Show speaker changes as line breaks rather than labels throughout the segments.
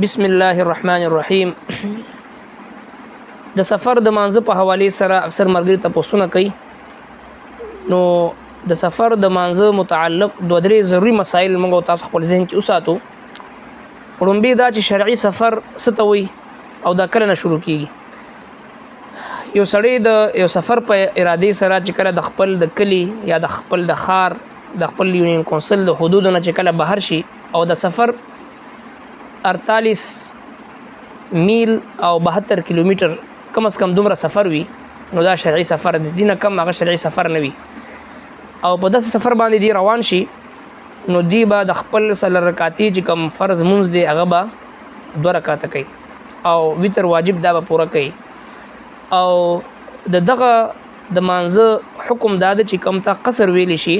بسم الله الرحمن الرحیم. د سفر د مانزه په حواله سره اکثر مرګري تاسو کوي. نو د سفر د مانزه متعلق دوه درې ضروري مسایل موږ تاسو خپل ذهن کې وساتو. وړاندې دا چې شرعي سفر ستوي او دا کله نه شروع کیږي. یو سړی د یو سفر په اراده سره چې کله د خپل د کلی یا د خپل د خار د خپل یونین کونسل د حدود نه چې کله بهر شي او د سفر 48 میل او 72 کیلومتر کم از کم دومره سفر وي، نو دا شرعي سفر دی. دینه کم هغه شرعي سفر نه وي او په داسې سفر باندې دی روان شي، نو دی به د خپل سل رکعتي چې کم فرض مونږ دی هغه به 2 رکعاته کوي او وتر واجب دا به پوره کوي. او دغه د مانزه حکم دا چې کم تا قصر ویلی شي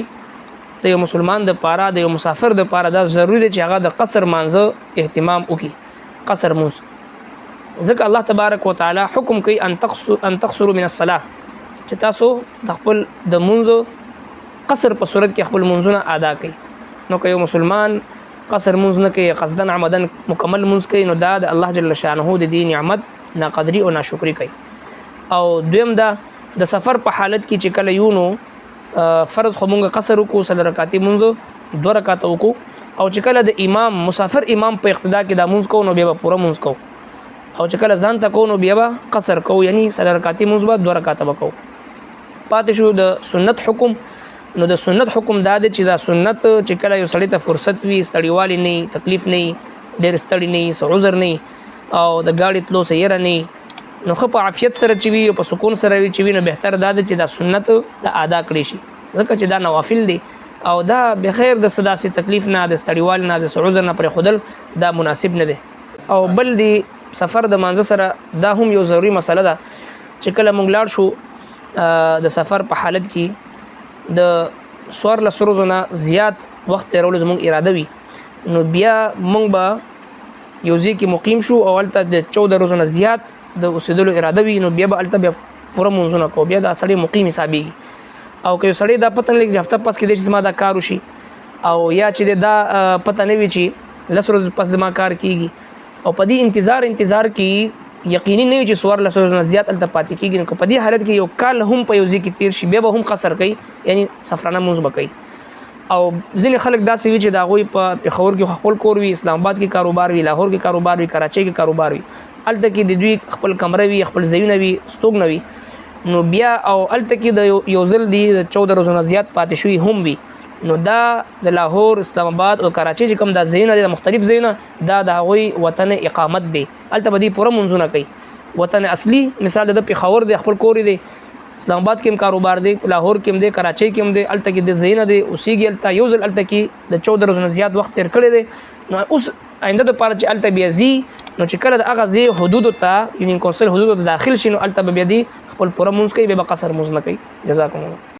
د یو مسلمان د پاره د یو مسافر د پاره دا ضروری دی چې هغه د قصر مانزه اهتمام وکړي، قصر مونږ. ځکه الله تبارک وتعالى حکم کوي ان تقصروا من الصلاه، چې تاسو د خپل د مونږ قصر په صورت کې خپل مونږونه ادا کړئ. نو که یو مسلمان قصر مونږ نه کوي، قصدن عمدن مکمل مونږ کوي، نو دا د الله جل شانه د دې نعمت ناقدری او ناشکری کوي. او دویم دا د سفر په حالت کې چې کله یو نو فرض خو مونږ قصر وکړو، سل رکعتي مونږ 2 رکعاته وکړو، او چې کله د امام مسافر امام په اقتدا کې دا مونږ کوو نو بیا به پوره مونږ کوو، او چې کله ځان ته کوو نو بیا به قصر کوو، یعنی سل رکعتي مونږ به 2 رکعاته وکړو. پاتې شو د سنت حکم. نو د سنت حکم دا دی چې دا سنت چې کله یو سړی ته فرصت وي، ستړیوالی نه، تکلیف نه، ډېر ستړی نه، څه عذر نه، او د ګاډي تلو څه یره نه، نو ښه په عافیت سره چې وي او په سکون سره وي چې وي، نو بهتر دا دی چې دا سنت د ادا کړی شي، ځکه چې دا نوافل دی او دا بخیر د صداسي تکلیف نه، د ستړیوال نه، د عذر نه پرې خودل دا مناسب نه دی. او بل دی سفر د مانزه سره دا هم یو ضروري مسله ده چې کله موږ لاړ شو د سفر په حالت کې د 14 ورځو نه زیات وخت تیرول زموږ اراده وي، نو بیا موږ به یو ځای کې مقیم شو او هلته د 14 ورځو نه زیات د اوسېدلو اراده وي، نو بیا به هلته بیا پوره مونځونه کوو، بیا دا سړی مقیم حسابېږي. او که یو سړی دا پته نه لګي چې هفته پس کې دی چې زما دا کار وشي، او یا چې دا پته نه وي چې 10 ورځې پس زما کار کېږي، او په دې انتظار کې یقیني نه وي چې 14 ورځو نه زیات هلته پاتې کېږي، نو که په دې حالت کې یو کال هم په یو ځای کې تېر شي، بیا به هم قصر کوي، یعنی سفرانه مونځ به کوي. او ځینې خلک داسې وي چې د هغوی په پېښور کې خپل کور وي، اسلام آباد کې کاروبار وي، لاهور کې کاروبار وي، کراچۍ کې کاروبار وي، هلته کې د دوی خپل کمره وي، خپل ځایونه وي، ستوګنه وي، نو بیا او هلته کې د یو ځل دی د 14 ورځو نه زیات پاتې شوي هم وي، نو دا د لاهور، اسلام آباد او کراچۍ چې کوم دا ځایونه دي، د مختلف ځایونه، دا د هغوی وطن اقامت دی، هلته به دوی پوره مونځونه کوي. وطن اصلي مثال د پېښور دی، خپل کور دی، اسلام آباد کې هم کاروبار دی، لاهور کې هم دی، کراچۍ کې هم دی، هلته کې د ځایونه دی، اوسېږي هلته یو ځل هلته کې د 14 ورځو نه زیات وخت تېر کړی دی. نو اوس آینده دپاره چې هلته بیا ځي، نو چې کله د هغه ځای حدودو ته یونین کونسل حدودو ته داخل شي، نو هلته به بیا دی خپل پوره مونځ کوي، بیا به قصر مونځ نه کوي. جزاکم الله.